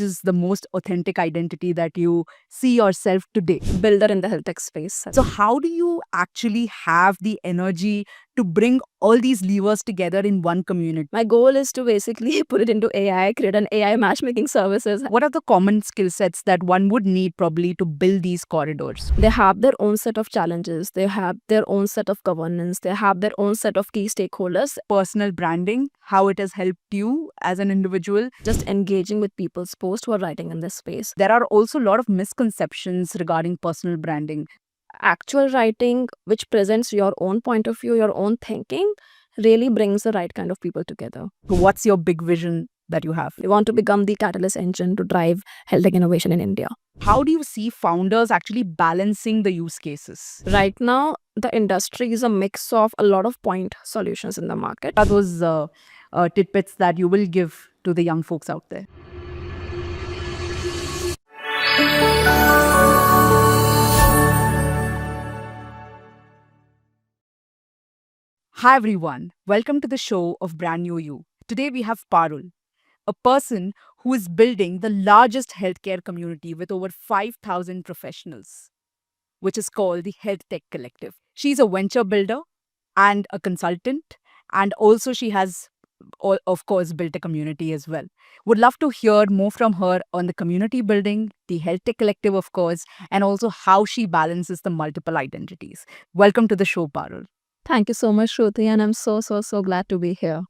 is the most authentic identity that you see yourself today? Builder in the health tech space. So, how do you actually have the energy to bring all these levers together in one community? My goal is to basically put it into AI, create an AI matchmaking services. What are the common skill sets that one would need probably to build these corridors? They have their own set of challenges. They have their own set of governance. They have their own set of key stakeholders. Personal branding, how it has helped you as an individual. Just engaging with people's posts who are writing in this space. There are also a lot of misconceptions regarding personal branding. Actual writing, which presents your own point of view, your own thinking, really brings the right kind of people together. What's your big vision that you have? We want to become the catalyst engine to drive health tech innovation in India. How do you see founders actually balancing the use cases? Right now, the industry is a mix of a lot of point solutions in the market. What are those tidbits that you will give to the young folks out there? Hi everyone, welcome to the show of Brand New You. Today we have Parul, a person who is building the largest healthcare community with over 5,000 professionals, which is called the Healthtech Collective. She's a venture builder and a consultant, and also she has, of course, built a community as well. Would love to hear more from her on the community building, the Healthtech Collective, of course, and also how she balances the multiple identities. Welcome to the show, Parul. Thank you so much, Shruti, and I'm so glad to be here.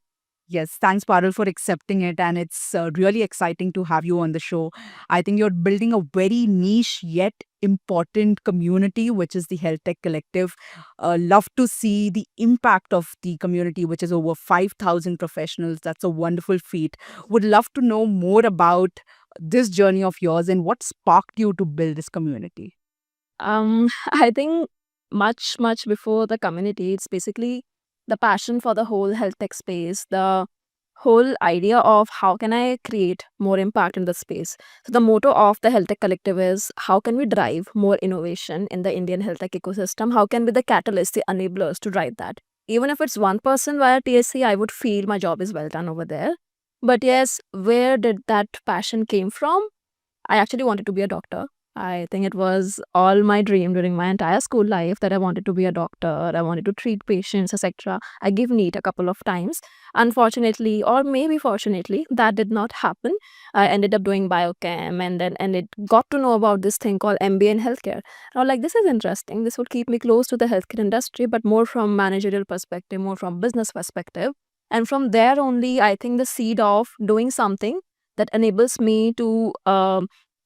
Yes, thanks, Parul, for accepting it. And it's really exciting to have you on the show. I think you're building a very niche yet important community, which is the Healthtech Collective. Love to see the impact of the community, which is over 5,000 professionals. That's a wonderful feat. Would love to know more about this journey of yours and what sparked you to build this community. I think much before the community, it's basically the passion for the whole health tech space, the whole idea of how can I create more impact in the space. So the motto of the Health Tech Collective is how can we drive more innovation in the Indian health tech ecosystem? How can we be the catalyst, the enablers to drive that? Even if it's one person via TSC, I would feel my job is well done over there. But yes, where did that passion came from? I actually wanted to be a doctor. I think it was all my dream during my entire school life that I wanted to be a doctor. I wanted to treat patients, etc. I gave NEET a couple of times. Unfortunately, or maybe fortunately, that did not happen. I ended up doing biochem and it got to know about this thing called MBA in healthcare. I was like, this is interesting. This would keep me close to the healthcare industry, but more from managerial perspective, more from business perspective. And from there only, I think the seed of doing something that enables me to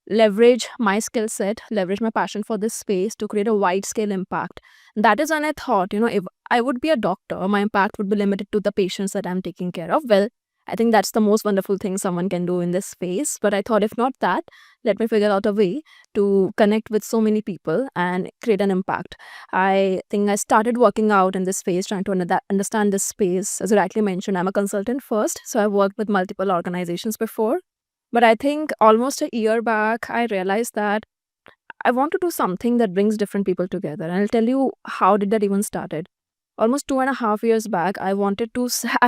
leverage my skill set, leverage my passion for this space to create a wide scale impact. That is when I thought, if I would be a doctor, my impact would be limited to the patients that I'm taking care of. Well, I think that's the most wonderful thing someone can do in this space. But I thought, if not that, let me figure out a way to connect with so many people and create an impact. I think I started working out in this space, trying to understand this space. As you rightly mentioned, I'm a consultant first. So I've worked with multiple organizations before. But I think almost a year back, I realized that I want to do something that brings different people together. And I'll tell you how did that even started. Almost 2.5 years back, I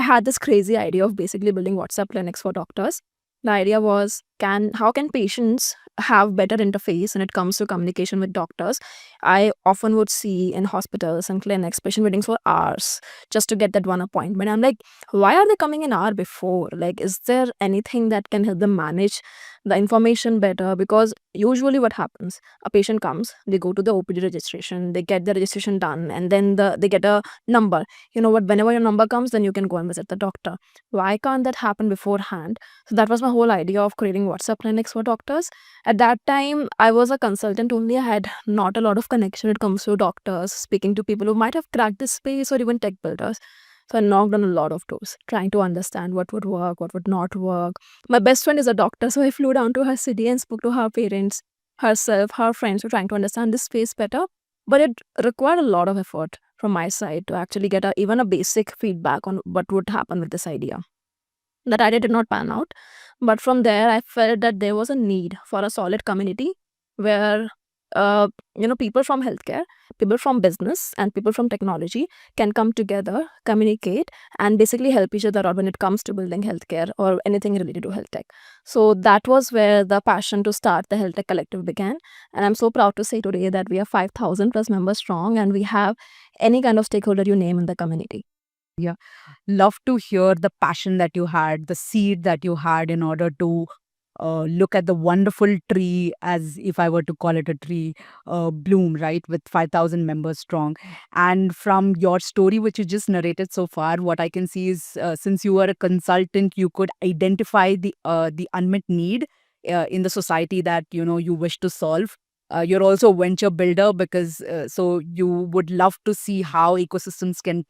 had this crazy idea of basically building WhatsApp clinics for doctors. The idea was, how can patients have better interface when it comes to communication with doctors? I often would see in hospitals and clinics patient waiting for hours just to get that one appointment. I'm like, why are they coming an hour before? Like, is there anything that can help them manage the information better? Because usually what happens, a patient comes, they go to the OPD registration, they get the registration done, and then they get a number. You know what, whenever your number comes, then you can go and visit the doctor. Why can't that happen beforehand? So that was my whole idea of creating WhatsApp clinics for doctors. At that time, I was a consultant only. I had not a lot of connection when it comes to doctors, speaking to people who might have cracked this space or even tech builders. So I knocked on a lot of doors, trying to understand what would work, what would not work. My best friend is a doctor, so I flew down to her city and spoke to her parents, herself, her friends, were trying to understand this space better. But it required a lot of effort from my side to actually get even a basic feedback on what would happen with this idea. That idea did not pan out. But from there, I felt that there was a need for a solid community where people from healthcare, people from business, and people from technology can come together, communicate, and basically help each other out when it comes to building healthcare or anything related to health tech. So that was where the passion to start the Healthtech Collective began. And I'm so proud to say today that we are 5,000 plus members strong, and we have any kind of stakeholder you name in the community. Yeah. Love to hear the passion that you had, the seed that you had in order to look at the wonderful tree, as if I were to call it a tree, bloom, right, with 5,000 members strong. And from your story, which you just narrated so far, what I can see is since you were a consultant, you could identify the unmet need in the society that you wish to solve. You're also a venture builder because so you would love to see how ecosystems can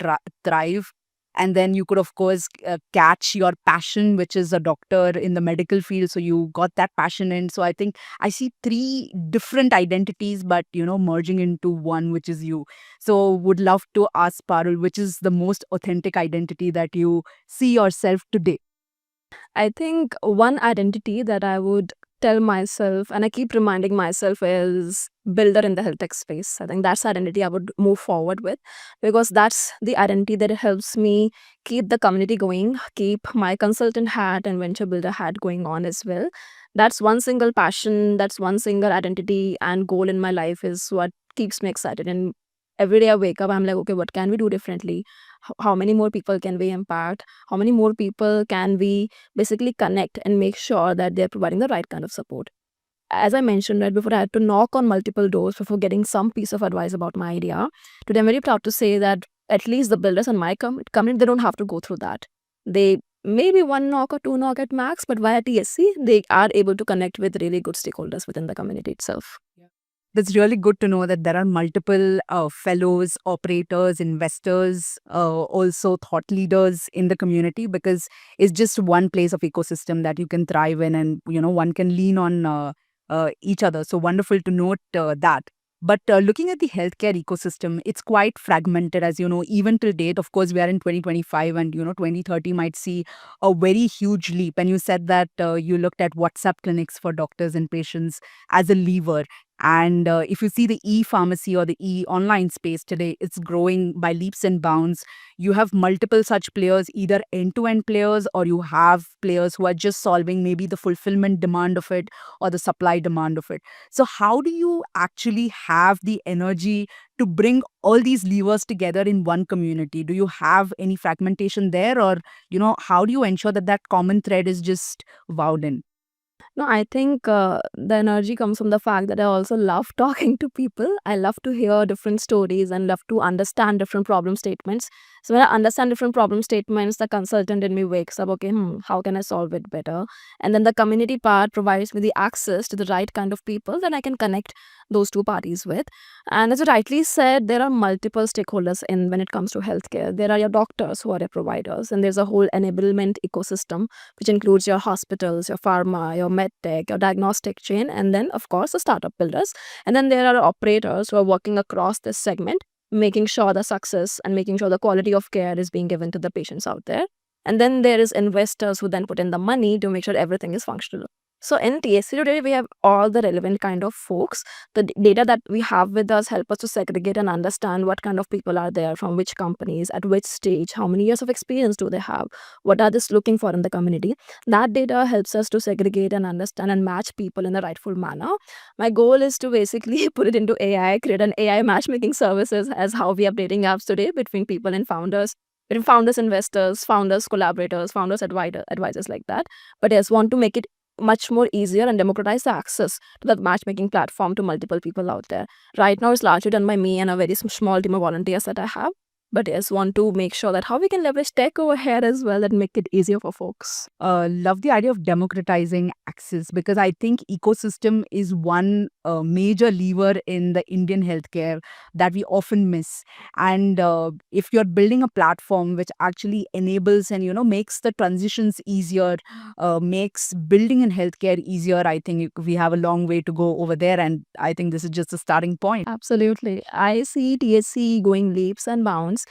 thrive. And then you could, of course, catch your passion, which is a doctor in the medical field. So you got that passion in. So I think I see three different identities, but merging into one, which is you. So would love to ask Parul, which is the most authentic identity that you see yourself today? I think one identity that I would tell myself, and I keep reminding myself, is builder in the health tech space. I think that's the identity I would move forward with, because that's the identity that helps me keep the community going, keep my consultant hat and venture builder hat going on as well. That's one single passion, that's one single identity and goal in my life is what keeps me excited. And every day I wake up, I'm like, okay, what can we do differently? How many more people can we impact? How many more people can we basically connect and make sure that they're providing the right kind of support? As I mentioned right before, I had to knock on multiple doors before getting some piece of advice about my idea. Today, I'm very proud to say that at least the builders in my community, they don't have to go through that. They maybe one knock or two knock at max, but via TSC, they are able to connect with really good stakeholders within the community itself. That's really good to know that there are multiple fellows, operators, investors, also thought leaders in the community, because it's just one place of ecosystem that you can thrive in, and one can lean on each other. So wonderful to note that. But looking at the healthcare ecosystem, it's quite fragmented, as you know, even till date. Of course, we are in 2025, and 2030 might see a very huge leap. And you said that you looked at WhatsApp clinics for doctors and patients as a lever. And if you see the e-pharmacy or the e-online space today, it's growing by leaps and bounds. You have multiple such players, either end-to-end players, or you have players who are just solving maybe the fulfillment demand of it or the supply demand of it. So how do you actually have the energy to bring all these levers together in one community? Do you have any fragmentation there, or how do you ensure that that common thread is just wowed in? No, I think the energy comes from the fact that I also love talking to people. I love to hear different stories and love to understand different problem statements. So when I understand different problem statements, the consultant in me wakes up, okay, how can I solve it better? And then the community part provides me the access to the right kind of people that I can connect those two parties with. And as you rightly said, there are multiple stakeholders in when it comes to healthcare. There are your doctors who are your providers, and there's a whole enablement ecosystem which includes your hospitals, your pharma, your medtech, your diagnostic chain, and then, of course, the startup builders. And then there are operators who are working across this segment, making sure the success and making sure the quality of care is being given to the patients out there. And then there is investors who then put in the money to make sure everything is functional. So in TSC today, we have all the relevant kind of folks. The data that we have with us help us to segregate and understand what kind of people are there, from which companies, at which stage, how many years of experience do they have, what are they looking for in the community. That data helps us to segregate and understand and match people in the rightful manner. My goal is to basically put it into AI, create an AI matchmaking services as how we are updating apps today between people and founders. Between founders, investors, founders, collaborators, founders, advisors like that. But yes, want to make it much more easier and democratize the access to that matchmaking platform to multiple people out there. Right now, it's largely done by me and a very small team of volunteers that I have. But yes, want to make sure that how we can leverage tech over here as well and make it easier for folks. Love the idea of democratizing access, because I think ecosystem is one major lever in the Indian healthcare that we often miss. And if you're building a platform which actually enables and makes the transitions easier, makes building in healthcare easier, I think we have a long way to go over there. And I think this is just a starting point. Absolutely. I see TSC going leaps and bounds.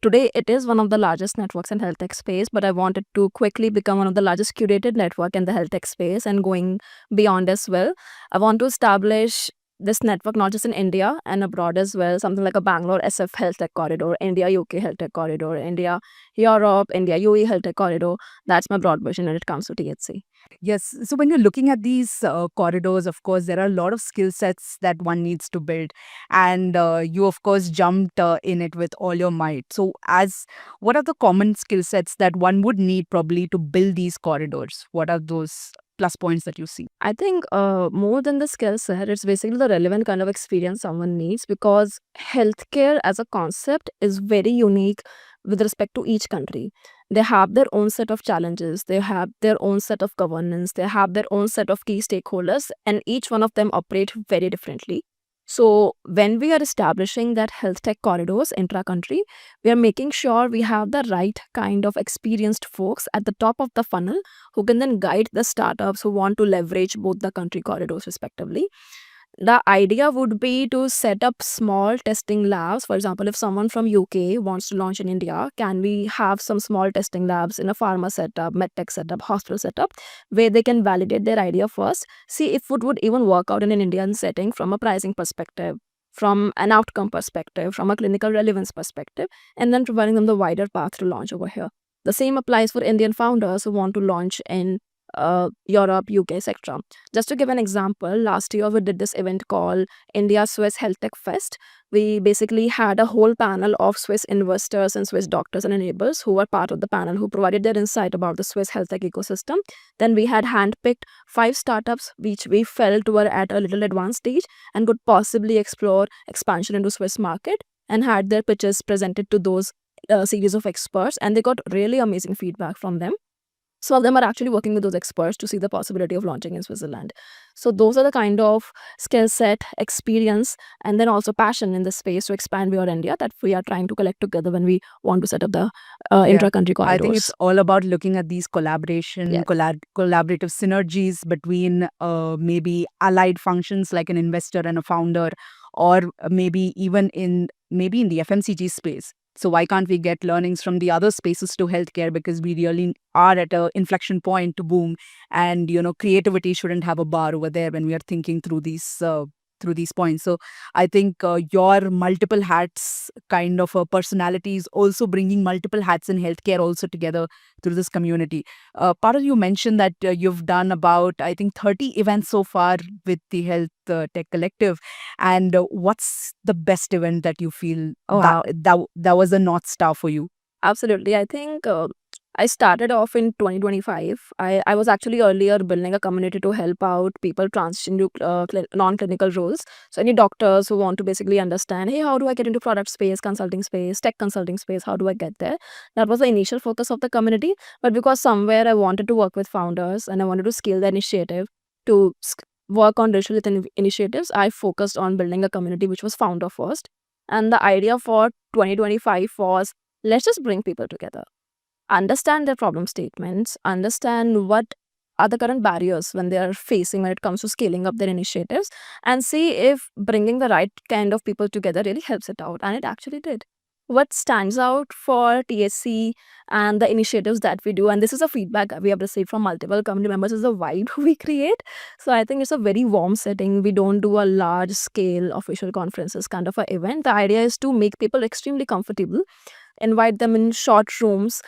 Today, it is one of the largest networks in health tech space, but I wanted to quickly become one of the largest curated network in the health tech space and going beyond as well. I want to establish this network not just in India and abroad as well, something like a Bangalore SF Health Tech Corridor, India UK Health Tech Corridor, India Europe, India UAE Health Tech Corridor. That's my broad vision when it comes to THC. Yes. So when you're looking at these corridors, of course, there are a lot of skill sets that one needs to build. And you, of course, jumped in it with all your might. So, what are the common skill sets that one would need probably to build these corridors? What are those plus points that you see? I think more than the skill set, it's basically the relevant kind of experience someone needs, because healthcare as a concept is very unique with respect to each country. They have their own set of challenges, they have their own set of governance, they have their own set of key stakeholders, and each one of them operate very differently. So, when we are establishing that health tech corridors intra country, we are making sure we have the right kind of experienced folks at the top of the funnel who can then guide the startups who want to leverage both the country corridors respectively. The idea would be to set up small testing labs. For example, if someone from UK wants to launch in India, can we have some small testing labs in a pharma setup, medtech setup, hospital setup, where they can validate their idea first, see if it would even work out in an Indian setting from a pricing perspective, from an outcome perspective, from a clinical relevance perspective, and then providing them the wider path to launch over here. The same applies for Indian founders who want to launch in Europe, UK, etc. Just to give an example, last year we did this event called India Swiss Health Tech Fest. We basically had a whole panel of Swiss investors and Swiss doctors and enablers who were part of the panel, who provided their insight about the Swiss health tech ecosystem. Then we had handpicked 5 startups which we felt were at a little advanced stage and could possibly explore expansion into Swiss market, and had their pitches presented to those series of experts, and they got really amazing feedback from them. Some of them are actually working with those experts to see the possibility of launching in Switzerland. So those are the kind of skill set, experience, and then also passion in the space to expand beyond India that we are trying to collect together when we want to set up the Yeah. intra-country I think it's corridors. all about looking at these collaboration, Yes. collaborative synergies between maybe allied functions like an investor and a founder, or maybe in the FMCG space. So why can't we get learnings from the other spaces to healthcare, because we really are at a inflection point to boom, and creativity shouldn't have a bar over there when we are thinking through these points. So I think your multiple hats kind of a personality is also bringing multiple hats in healthcare also together through this community. Parul, you mentioned that you've done about, I think, 30 events so far with the Health Tech Collective. And what's the best event that you feel Oh, wow. that was a North Star for you? Absolutely. I think I started off in 2025. I was actually earlier building a community to help out people transition to non-clinical roles. So any doctors who want to basically understand, hey, how do I get into product space, consulting space, tech consulting space? How do I get there? That was the initial focus of the community. But because somewhere I wanted to work with founders and I wanted to scale the initiative to work on digital initiatives, I focused on building a community which was founder first. And the idea for 2025 was, let's just bring people together, understand their problem statements, understand what are the current barriers when they are facing when it comes to scaling up their initiatives, and see if bringing the right kind of people together really helps it out. And it actually did. What stands out for TSC and the initiatives that we do, and this is a feedback we have received from multiple community members, is the vibe we create. So I think it's a very warm setting. We don't do a large scale official conferences kind of a event. The idea is to make people extremely comfortable, invite them in short rooms,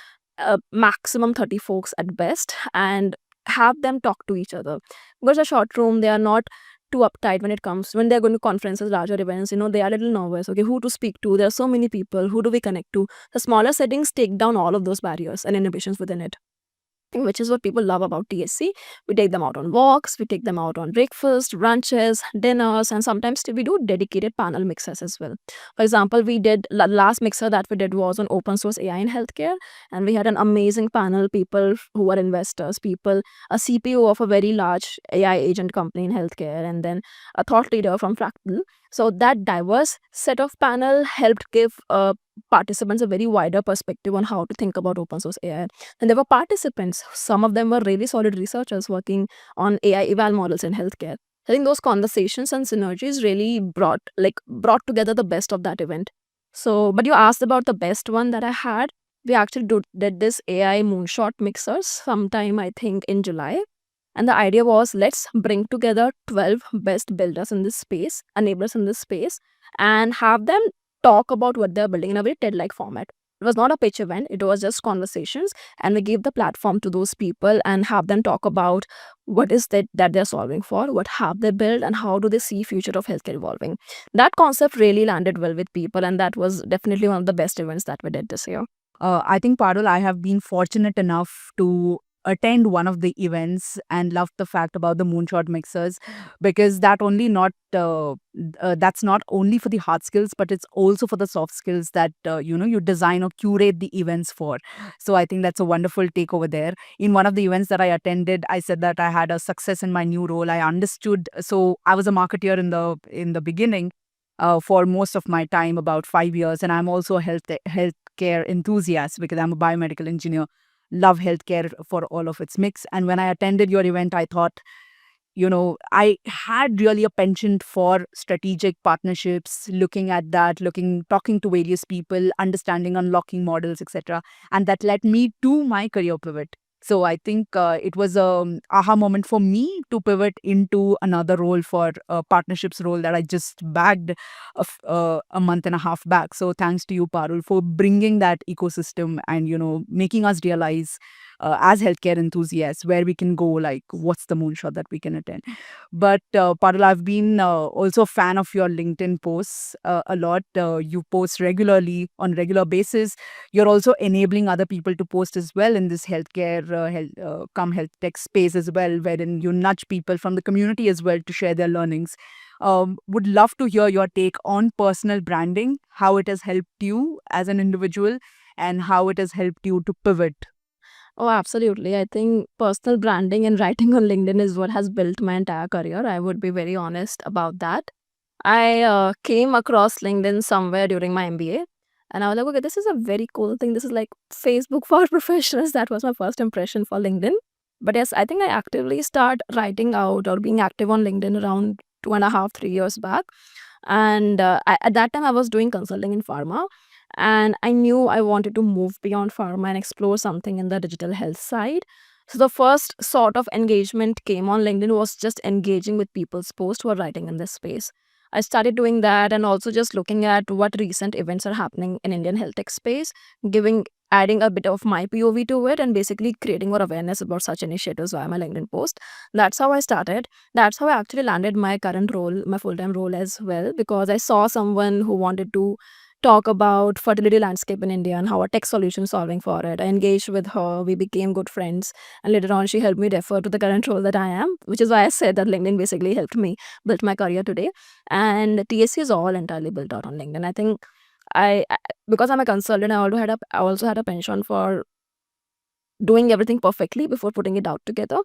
maximum 30 folks at best, and have them talk to each other. Because a short room, they are not too uptight when they're going to conferences, larger events, they are a little nervous. Okay, who to speak to? There are so many people. Who do we connect to? The smaller settings take down all of those barriers and inhibitions within it, which is what people love about TSC. We take them out on walks, we take them out on breakfast, lunches, dinners, and sometimes we do dedicated panel mixers as well. For example, we did last mixer that we did was on open source AI in healthcare, and we had an amazing panel, people who were investors, people, a CPO of a very large AI agent company in healthcare, and then a thought leader from Fractal. So that diverse set of panel helped give participants a very wider perspective on how to think about open source AI. And there were participants, some of them were really solid researchers working on AI eval models in healthcare. I think those conversations and synergies really brought together the best of that event. So, but you asked about the best one that I had. We actually did this AI moonshot mixers sometime, I think, in July. And the idea was, let's bring together 12 best builders in this space, enablers in this space, and have them talk about what they're building in a very TED like format. It was not a pitch event, it was just conversations. And we gave the platform to those people and have them talk about what is that they're solving for, what have they built, and how do they see future of healthcare evolving. That concept really landed well with people, and that was definitely one of the best events that we did this year. I think, Parul, I have been fortunate enough to attend one of the events and loved the fact about the moonshot mixers, because that's not only for the hard skills, but it's also for the soft skills that you design or curate the events for. So I think that's a wonderful take over there. In one of the events that I attended, I said that I had a success in my new role. I understood. So I was a marketeer in the beginning. For most of my time, about 5 years, and I'm also a healthcare enthusiast because I'm a biomedical engineer. Love healthcare for all of its mix. And when I attended your event, I thought, I had really a penchant for strategic partnerships, looking at that, talking to various people, understanding, unlocking models, etc. And that led me to my career pivot. So I think it was a aha moment for me to pivot into another role, for a partnerships role that I just bagged a month and a half back. So thanks to you, Parul, for bringing that ecosystem and making us realize, as healthcare enthusiasts, where we can go, like what's the moonshot that we can attend. But Parul, I've been also a fan of your LinkedIn posts a lot. You post regularly on regular basis. You're also enabling other people to post as well in this healthcare, health tech space as well, wherein you nudge people from the community as well to share their learnings. Would love to hear your take on personal branding, how it has helped you as an individual, and how it has helped you to pivot. Oh, absolutely. I think personal branding and writing on LinkedIn is what has built my entire career. I would be very honest about that. I came across LinkedIn somewhere during my MBA, and I was like, okay, this is a very cool thing. This is like Facebook for professionals. That was my first impression for LinkedIn. But yes, I think I actively start writing out or being active on LinkedIn around 2.5, 3 years back. And at that time, I was doing consulting in pharma. And I knew I wanted to move beyond pharma and explore something in the digital health side. So the first sort of engagement came on LinkedIn was just engaging with people's posts who are writing in this space. I started doing that and also just looking at what recent events are happening in Indian health tech space, adding a bit of my POV to it and basically creating more awareness about such initiatives via my LinkedIn post. That's how I started. That's how I actually landed my current role, my full-time role as well, because I saw someone who wanted to talk about fertility landscape in India and how a tech solution is solving for it. I engaged with her, we became good friends, and later on she helped me defer to the current role that I am, which is why I said that LinkedIn basically helped me build my career today. And TSC is all entirely built out on LinkedIn. I think I because I'm a consultant, I also had a penchant for doing everything perfectly before putting it out together.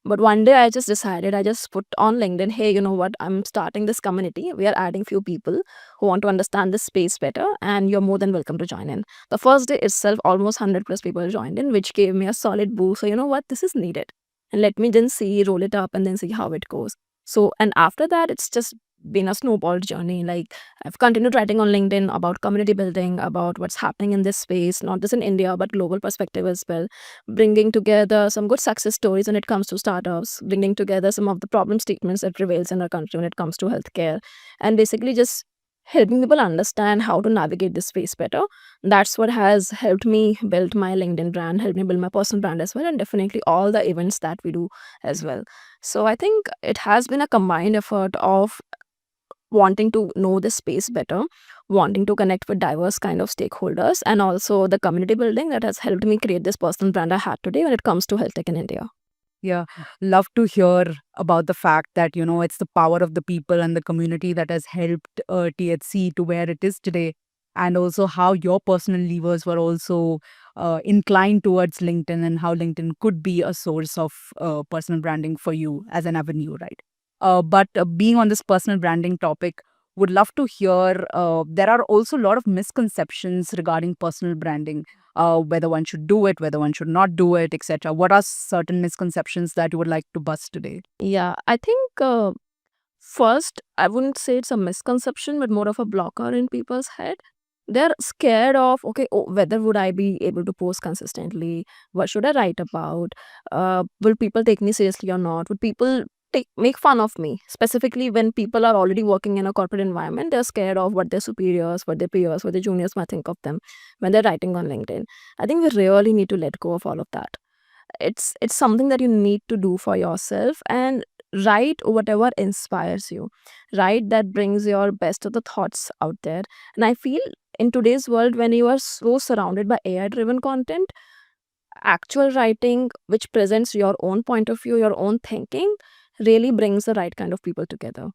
But one day I just decided, I just put on LinkedIn, hey, you know what? I'm starting this community. We are adding few people who want to understand this space better, and you're more than welcome to join in. The first day itself, almost 100 plus people joined in, which gave me a solid boost. So, you know what? This is needed. And let me then roll it up and then see how it goes. So, and after that, it's just been a snowball journey. Like, I've continued writing on LinkedIn about community building, about what's happening in this space, not just in India, but global perspective as well, bringing together some good success stories when it comes to startups, bringing together some of the problem statements that prevails in our country when it comes to healthcare, and basically just helping people understand how to navigate this space better. That's what has helped me build my LinkedIn brand, helped me build my personal brand as well, and definitely all the events that we do as well. So I think it has been a combined effort of wanting to know the space better, wanting to connect with diverse kind of stakeholders, and also the community building that has helped me create this personal brand I had today when it comes to health tech in India. Yeah, love to hear about the fact that, it's the power of the people and the community that has helped THC to where it is today. And also how your personal levers were also inclined towards LinkedIn, and how LinkedIn could be a source of personal branding for you as an avenue, right? But being on this personal branding topic, would love to hear, there are also a lot of misconceptions regarding personal branding, whether one should do it, whether one should not do it, etc. What are certain misconceptions that you would like to bust today? Yeah, I think first, I wouldn't say it's a misconception, but more of a blocker in people's head. They're scared of, okay, oh, whether would I be able to post consistently? What should I write about? Will people take me seriously or not? Would people make fun of me? Specifically, when people are already working in a corporate environment, they're scared of what their superiors, what their peers, what their juniors might think of them when they're writing on LinkedIn. I think we really need to let go of all of that. It's something that you need to do for yourself, and write whatever inspires you. Write that brings your best of the thoughts out there. And I feel in today's world, when you are so surrounded by AI driven content, actual writing which presents your own point of view, your own thinking, really brings the right kind of people together.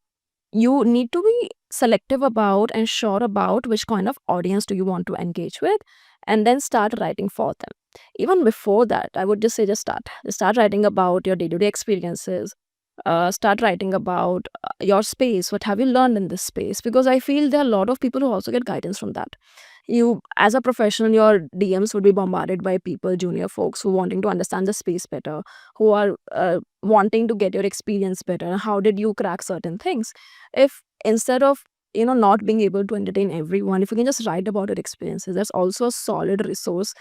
You need to be selective about and sure about which kind of audience do you want to engage with, and then start writing for them. Even before that, I would just say, just start writing about your day-to-day experiences. Start writing about your space, what have you learned in this space, because I feel there are a lot of people who also get guidance from that. You, as a professional, your DMs would be bombarded by people, junior folks, who wanting to understand the space better, who are wanting to get your experience better. How did you crack certain things? If instead of not being able to entertain everyone, if you can just write about your experiences, that's also a solid resource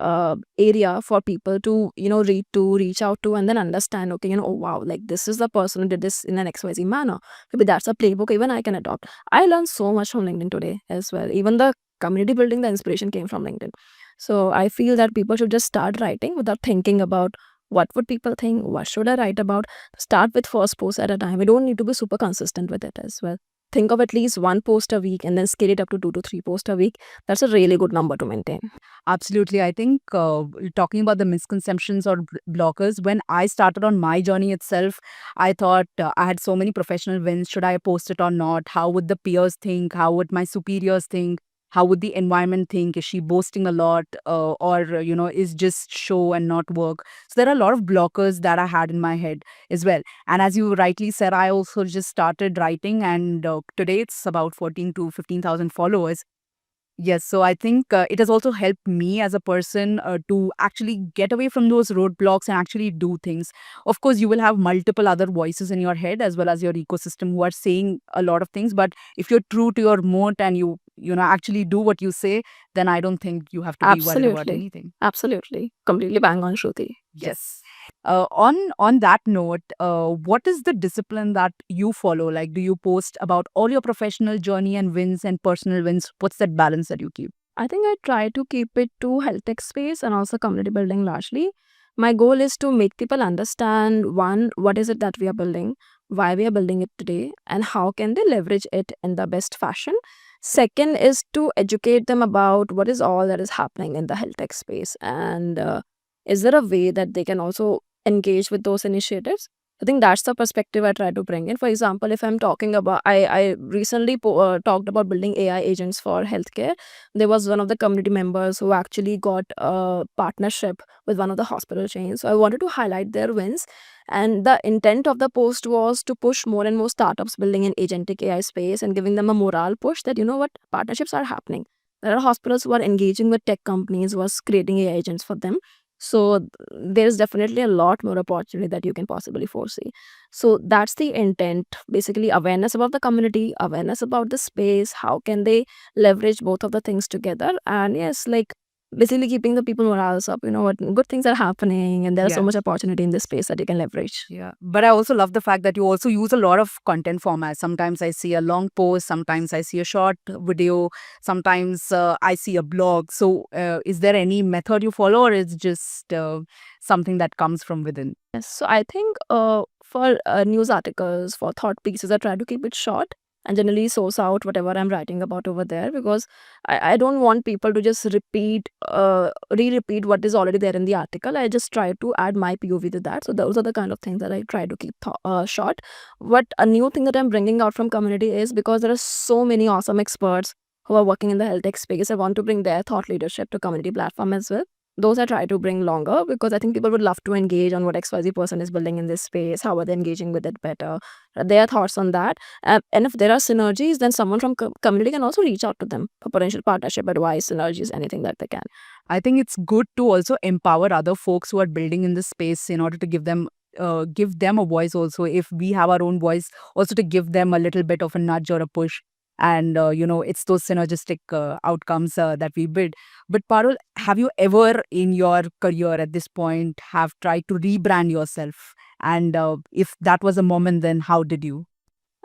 area for people to read to, reach out to, and then understand, okay, oh wow, like this is the person who did this in an XYZ manner. Maybe that's a playbook even I can adopt. I learned so much from LinkedIn today as well. Even the community building, the inspiration came from LinkedIn. So I feel that people should just start writing without thinking about what would people think, what should I write about. Start with first post at a time. We don't need to be super consistent with it as well. Think of at least one post a week and then scale it up to 2 to 3 posts a week. That's a really good number to maintain. Absolutely. I think talking about the misconceptions or blockers, when I started on my journey itself, I thought I had so many professional wins. Should I post it or not? How would the peers think? How would my superiors think? How would the environment think? Is she boasting a lot, or is just show and not work? So there are a lot of blockers that I had in my head as well. And as you rightly said, I also just started writing, and today it's about 14 to 15,000 followers. Yes, so I think it has also helped me as a person to actually get away from those roadblocks and actually do things. Of course, you will have multiple other voices in your head as well as your ecosystem who are saying a lot of things. But if you're true to your moat and you actually do what you say, then I don't think you have to be worried about Absolutely. anything. Absolutely. Completely bang on, Shruti. Yes. On that note, what is the discipline that you follow? Like, do you post about all your professional journey and wins and personal wins? What's that balance that you keep? I think I try to keep it to health tech space and also community building largely. My goal is to make people understand, one, what is it that we are building, why we are building it today, and how can they leverage it in the best fashion. Second is to educate them about what is all that is happening in the health tech space, and is there a way that they can also engage with those initiatives. I think that's the perspective I try to bring in. For example, if I'm talking about, I recently talked about building AI agents for healthcare. There was one of the community members who actually got a partnership with one of the hospital chains. So I wanted to highlight their wins. And the intent of the post was to push more and more startups building an agentic AI space and giving them a morale push that, what, partnerships are happening. There are hospitals who are engaging with tech companies who are creating AI agents for them. So there's definitely a lot more opportunity that you can possibly foresee. So that's the intent. Basically, awareness about the community, awareness about the space, how can they leverage both of the things together. And yes, like basically keeping the people morales up, what good things are happening, and there's so Yeah. much opportunity in this space that you can leverage. Yeah, but I also love the fact that you also use a lot of content formats. Sometimes I see a long post, sometimes I see a short video, sometimes I see a blog. So, is there any method you follow, or is just something that comes from within? Yes, so I think for news articles, for thought pieces, I try to keep it short and generally source out whatever I'm writing about over there, because I don't want people to just re-repeat what is already there in the article. I just try to add my POV to that. So those are the kind of things that I try to keep short. What a new thing that I'm bringing out from community is, because there are so many awesome experts who are working in the health tech space, I want to bring their thought leadership to community platform as well. Those I try to bring longer, because I think people would love to engage on what XYZ person is building in this space, how are they engaging with it better, their thoughts on that. And if there are synergies, then someone from community can also reach out to them for potential partnership advice, synergies, anything that they can. I think it's good to also empower other folks who are building in this space in order to give them a voice also. If we have our own voice, also to give them a little bit of a nudge or a push. and it's those synergistic outcomes that we build. But Parul, have you ever in your career at this point have tried to rebrand yourself? And if that was a moment, then how did you?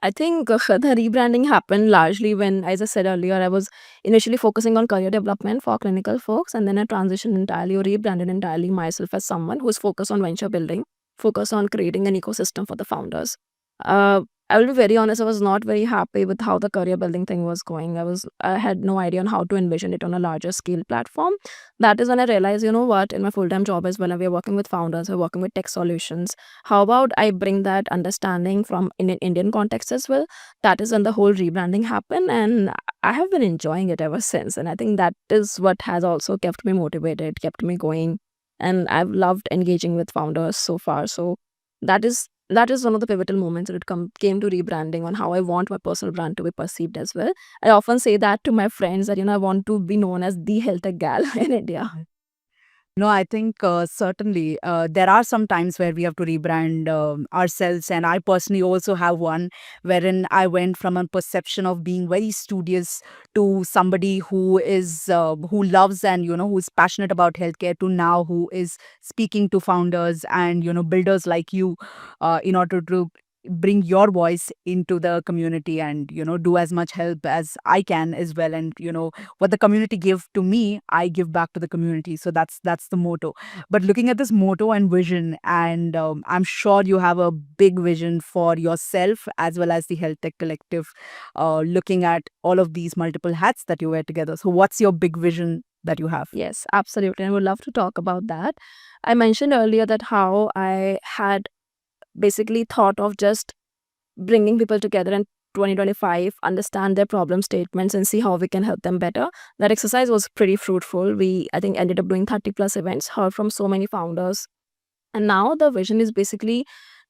I think the rebranding happened largely when, as I said earlier, I was initially focusing on career development for clinical folks, and then I transitioned entirely or rebranded entirely myself as someone who's focused on venture building, focused on creating an ecosystem for the founders. Uh, I will be very honest, I was not very happy with how the career building thing was going. I had no idea on how to envision it on a larger scale platform. That is when I realized, you know what, in my full time job as well, we are working with founders, we're working with tech solutions. How about I bring that understanding from in an Indian context as well? That is when the whole rebranding happened, and I have been enjoying it ever since. And I think that is what has also kept me motivated, kept me going, and I've loved engaging with founders so far. So that is one of the pivotal moments that came to rebranding on how I want my personal brand to be perceived as well. I often say that to my friends that I want to be known as the health tech gal in India. No, I think certainly there are some times where we have to rebrand ourselves. And I personally also have one wherein I went from a perception of being very studious to somebody who loves and, who's passionate about healthcare to now who is speaking to founders and, builders like you in order to bring your voice into the community and, do as much help as I can as well. And, what the community give to me, I give back to the community. So that's the motto. But looking at this motto and vision, and I'm sure you have a big vision for yourself as well as the Health Tech Collective, looking at all of these multiple hats that you wear together. So what's your big vision that you have? Yes, absolutely. I would love to talk about that. I mentioned earlier that how I had basically thought of just bringing people together in 2025, understand their problem statements and see how we can help them better. That exercise was pretty fruitful. We, I think, ended up doing 30 plus events, heard from so many founders. And now the vision is basically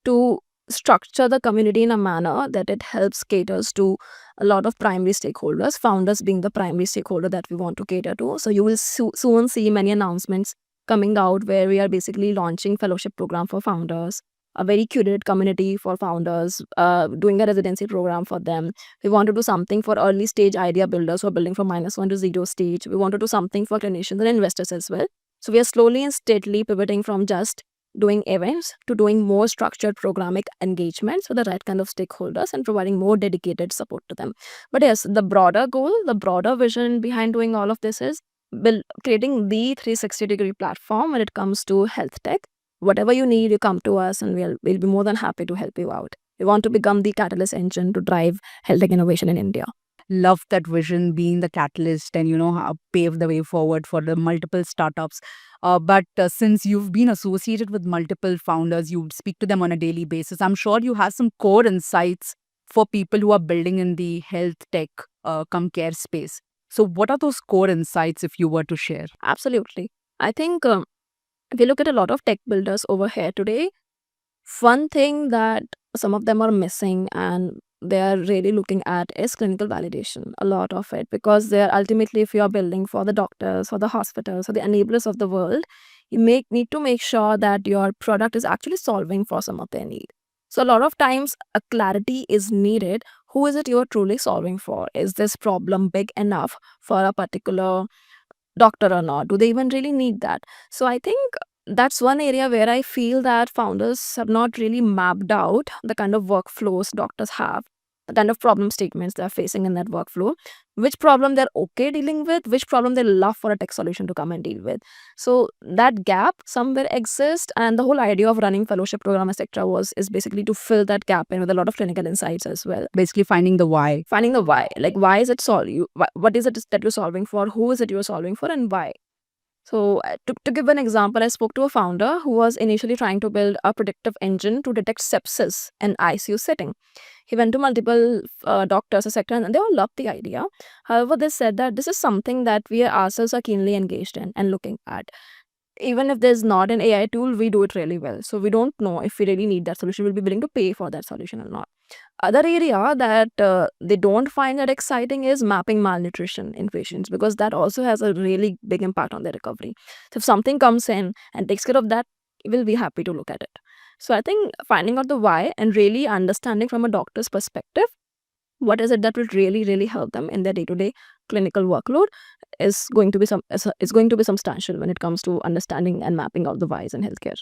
to structure the community in a manner that it helps caters to a lot of primary stakeholders, founders being the primary stakeholder that we want to cater to. So you will soon see many announcements coming out where we are basically launching fellowship program for founders, a very curated community for founders, doing a residency program for them. We want to do something for early stage idea builders who are building from -1 to 0 stage. We want to do something for clinicians and investors as well. So we are slowly and steadily pivoting from just doing events to doing more structured programmatic engagements with the right kind of stakeholders and providing more dedicated support to them. But yes, the broader goal, the broader vision behind doing all of this is creating the 360-degree platform when it comes to health tech. Whatever you need, you come to us and we'll be more than happy to help you out. We want to become the catalyst engine to drive health tech innovation in India. Love that vision being the catalyst and pave the way forward for the multiple startups. But since you've been associated with multiple founders, you speak to them on a daily basis, I'm sure you have some core insights for people who are building in the health tech come care space. So what are those core insights if you were to share? Absolutely. I think if you look at a lot of tech builders over here today, one thing that some of them are missing and they are really looking at is clinical validation, a lot of it, because they're ultimately, if you're building for the doctors, for the hospitals, for the enablers of the world, you need to make sure that your product is actually solving for some of their need. So a lot of times a clarity is needed. Who is it you're truly solving for? Is this problem big enough for a particular doctor or not? Do they even really need that? So I think that's one area where I feel that founders have not really mapped out the kind of workflows doctors have, the kind of problem statements they're facing in that workflow, which problem they're okay dealing with, which problem they love for a tech solution to come and deal with. So that gap somewhere exists, and the whole idea of running fellowship program, etc., is basically to fill that gap in with a lot of clinical insights as well. Basically finding the why. Finding the why, like why is it what is it that you're solving for, who is it you're solving for, and why. So, to give an example, I spoke to a founder who was initially trying to build a predictive engine to detect sepsis in ICU setting. He went to multiple doctors, etc., and they all loved the idea. However, they said that this is something that we ourselves are keenly engaged in and looking at. Even if there's not an AI tool, we do it really well. So we don't know if we really need that solution. We'll be willing to pay for that solution or not. Other area that they don't find that exciting is mapping malnutrition in patients, because that also has a really big impact on their recovery. So if something comes in and takes care of that, we'll be happy to look at it. So I think finding out the why and really understanding from a doctor's perspective what is it that will really help them in their day-to-day clinical workload is going to be substantial when it comes to understanding and mapping out the whys in healthcare.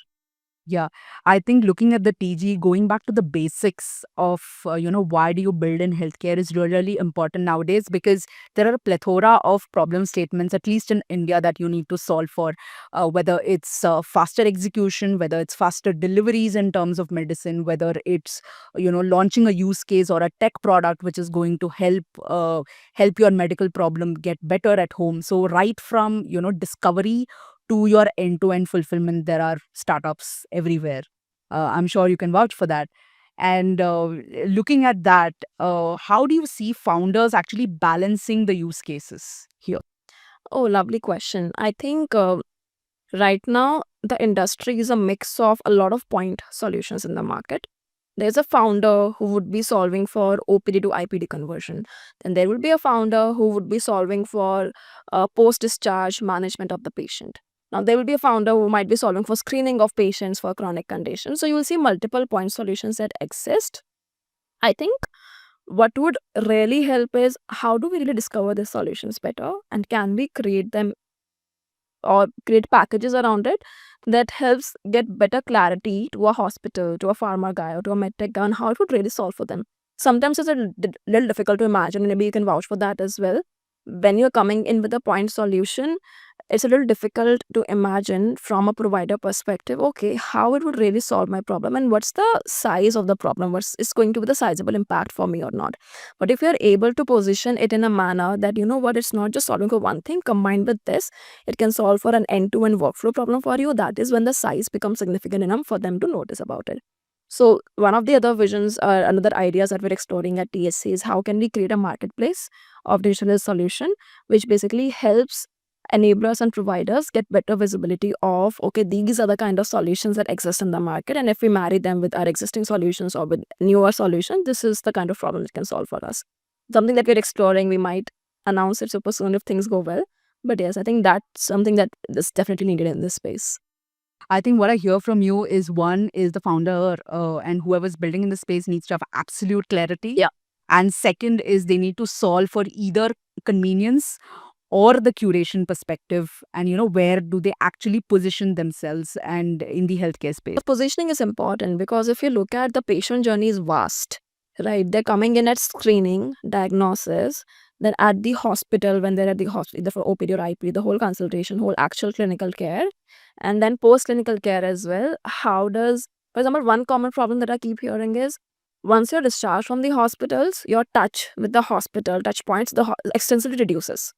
Yeah, I think looking at the TG, going back to the basics of, why do you build in healthcare is really, really important nowadays, because there are a plethora of problem statements, at least in India, that you need to solve for, whether it's faster execution, whether it's faster deliveries in terms of medicine, whether it's, launching a use case or a tech product which is going to help your medical problem get better at home. So right from, discovery to your end-to-end fulfillment, there are startups everywhere. I'm sure you can vouch for that. And looking at that, how do you see founders actually balancing the use cases here? Oh, lovely question. I think right now the industry is a mix of a lot of point solutions in the market. There's a founder who would be solving for OPD to IPD conversion. Then there will be a founder who would be solving for post discharge management of the patient. Now, there will be a founder who might be solving for screening of patients for chronic conditions. So, you will see multiple point solutions that exist. I think what would really help is how do we really discover the solutions better, and can we create them or create packages around it that helps get better clarity to a hospital, to a pharma guy, or to a medtech guy on how it would really solve for them. Sometimes it's little difficult to imagine, and maybe you can vouch for that as well. When you're coming in with a point solution, it's a little difficult to imagine from a provider perspective, okay, how it would really solve my problem and what's the size of the problem, what's is going to be the sizable impact for me or not. But if you're able to position it in a manner that, you know what, it's not just solving for one thing, combined with this, it can solve for an end-to-end workflow problem for you, that is when the size becomes significant enough for them to notice about it. So one of the other visions or another ideas that we're exploring at TSC is how can we create a marketplace of digital solution which basically helps enablers and providers get better visibility of, okay, these are the kind of solutions that exist in the market, and if we marry them with our existing solutions or with newer solutions, this is the kind of problem it can solve for us. Something that we're exploring. We might announce it super soon if things go well, but yes, I think that's something that is definitely needed in this space. I think what I hear from you is, one is the founder and whoever's building in the space needs to have absolute clarity. Yeah. And second is they need to solve for either convenience or the curation perspective, and where do they actually position themselves and in the healthcare space. The positioning is important because if you look at the patient journey is vast, right? They're coming in at screening, diagnosis, then at the hospital when they're at the hospital, either for OPD or IPD, the whole consultation, whole actual clinical care, and then post clinical care as well. How does, for example, one common problem that I keep hearing is once you're discharged from the hospitals, your touch with the hospital, touch points, extensively reduces.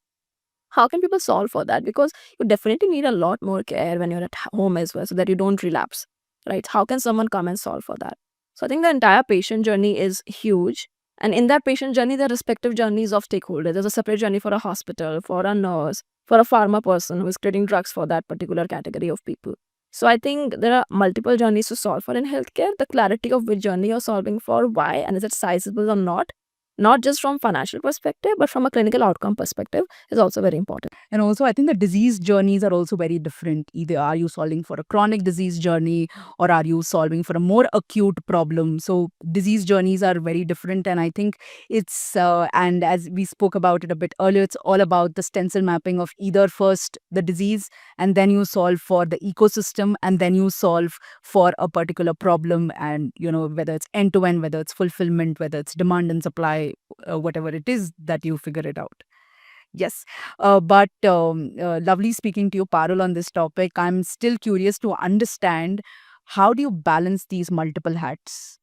How can people solve for that? Because you definitely need a lot more care when you're at home as well so that you don't relapse, right? How can someone come and solve for that? So I think the entire patient journey is huge. And in that patient journey, there are respective journeys of stakeholders. There's a separate journey for a hospital, for a nurse, for a pharma person who is creating drugs for that particular category of people. So I think there are multiple journeys to solve for in healthcare. The clarity of which journey you're solving for, why, and is it sizable or not just from financial perspective, but from a clinical outcome perspective is also very important. And also, I think the disease journeys are also very different. Either are you solving for a chronic disease journey, or are you solving for a more acute problem? So disease journeys are very different. And I think and as we spoke about it a bit earlier, it's all about the stencil mapping of either first the disease, and then you solve for the ecosystem, and then you solve for a particular problem. And, whether it's end to end, whether it's fulfillment, whether it's demand and supply, whatever it is that you figure it out. Yes. But lovely speaking to you, Parul, on this topic. I'm still curious to understand, how do you balance these multiple hats?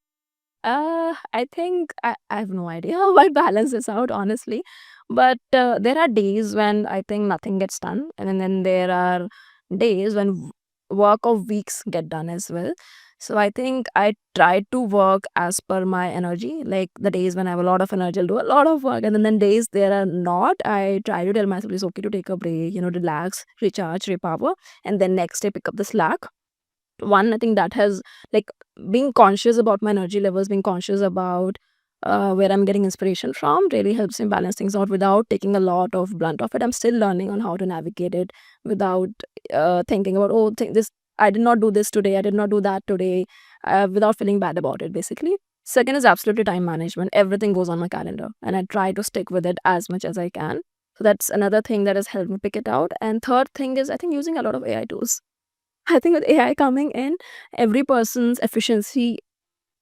I think I have no idea how I balance this out, honestly. But there are days when I think nothing gets done, and then there are days when work of weeks get done as well. So I think I try to work as per my energy. Like the days when I have a lot of energy, I'll do a lot of work, and then days there are not. I try to tell myself it's okay to take a break, relax, recharge, repower, and then next day pick up the slack. One, I think that has, like, being conscious about my energy levels, being conscious about where I'm getting inspiration from really helps me balance things out without taking a lot of blunt of it. I'm still learning on how to navigate it without thinking about, oh, this, I did not do this today, I did not do that today, without feeling bad about it, basically. Second is absolutely time management. Everything goes on my calendar, and I try to stick with it as much as I can. So that's another thing that has helped me pick it out. And third thing is, I think, using a lot of AI tools. I think with AI coming in, every person's efficiency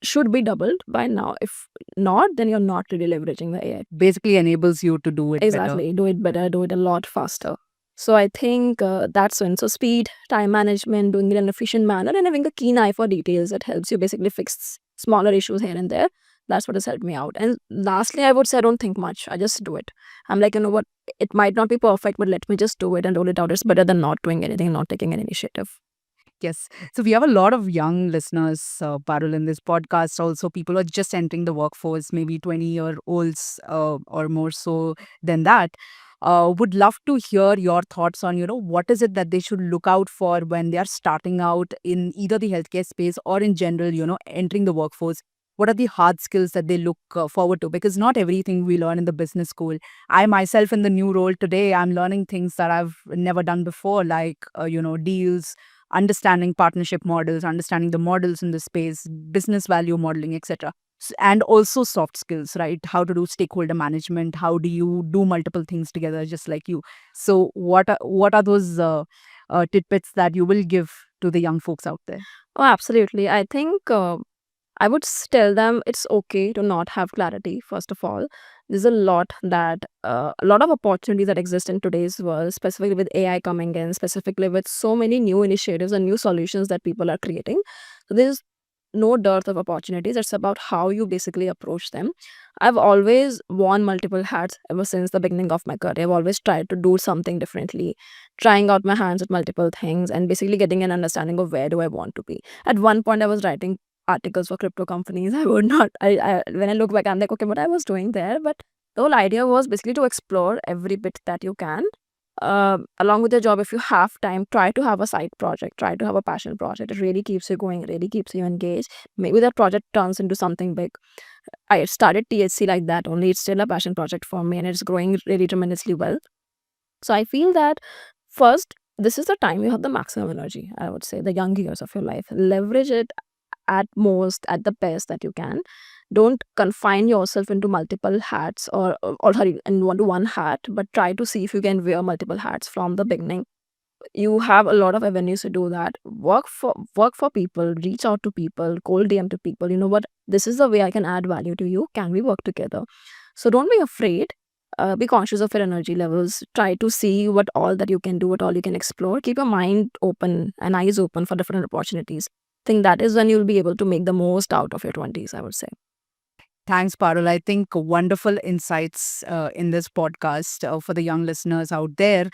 should be doubled by now. If not, then you're not really leveraging the AI. Basically enables you to do it better. Exactly. Do it better, do it a lot faster. So I think that's when. So speed, time management, doing it in an efficient manner, and having a keen eye for details that helps you basically fix smaller issues here and there. That's what has helped me out. And lastly, I would say I don't think much. I just do it. I'm like, you know what? It might not be perfect, but let me just do it and roll it out. It's better than not doing anything, not taking any initiative. Yes. So we have a lot of young listeners, Parul, in this podcast. Also, people who are just entering the workforce, maybe 20-year-olds or more so than that. Would love to hear your thoughts on, what is it that they should look out for when they are starting out in either the healthcare space or in general, entering the workforce. What are the hard skills that they look forward to? Because not everything we learn in the business school. I myself, in the new role today, I'm learning things that I've never done before, like, deals, understanding partnership models, understanding the models in the space, business value modeling, etc. And also soft skills, right? How to do stakeholder management, how do you do multiple things together, just like you. So what are those tidbits that you will give to the young folks out there? Oh, absolutely. I think I would tell them it's okay to not have clarity, first of all. There's a lot of opportunities that exist in today's world, specifically with AI coming in, specifically with so many new initiatives and new solutions that people are creating. So there's no dearth of opportunities. It's about how you basically approach them. I've always worn multiple hats ever since the beginning of my career. I've always tried to do something differently, trying out my hands with multiple things and basically getting an understanding of where do I want to be. At one point, I was writing articles for crypto companies. I would not, when I look back, I'm like, okay, what I was doing there. But the whole idea was basically to explore every bit that you can along with your job. If you have time, try to have a side project, try to have a passion project. It really keeps you going, really keeps you engaged. Maybe that project turns into something big. I started THC like that only. It's still a passion project for me and it's growing really tremendously well. So I feel that first, this is the time you have the maximum energy. I would say the young years of your life, leverage it at most, at the best that you can. Don't confine yourself into multiple hats or sorry, in one hat, but try to see if you can wear multiple hats from the beginning. You have a lot of avenues to do that. Work for people, reach out to people, cold DM to people. You know what? This is the way I can add value to you. Can we work together? So don't be afraid. Be conscious of your energy levels. Try to see what all that you can do, what all you can explore. Keep your mind open and eyes open for different opportunities. Think that is when you'll be able to make the most out of your 20s, I would say. Thanks, Parul. I think wonderful insights in this podcast for the young listeners out there,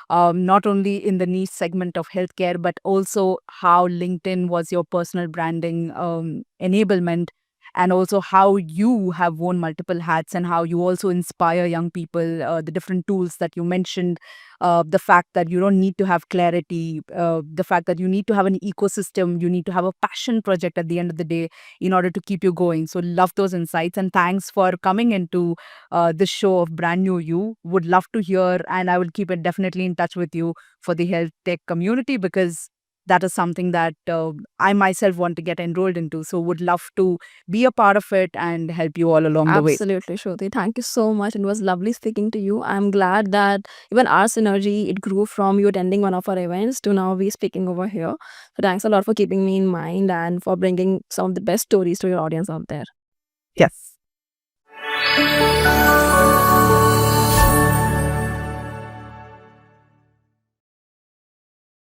not only in the niche segment of healthcare, but also how LinkedIn was your personal branding enablement, and also how you have worn multiple hats and how you also inspire young people, the different tools that you mentioned, the fact that you don't need to have clarity, the fact that you need to have an ecosystem, you need to have a passion project at the end of the day in order to keep you going. So, love those insights. And thanks for coming into this show of Brand New You. Would love to hear, and I will keep it definitely in touch with you for the health tech community, because that is something that I myself want to get enrolled into. So, would love to be a part of it and help you all along the way. Absolutely, Shruti. Thank you so much. It was lovely speaking to you. I'm glad that even our synergy, it grew from you attending one of our events to now we speaking over here. So thanks a lot for keeping me in mind and for bringing some of the best stories to your audience out there. Yes.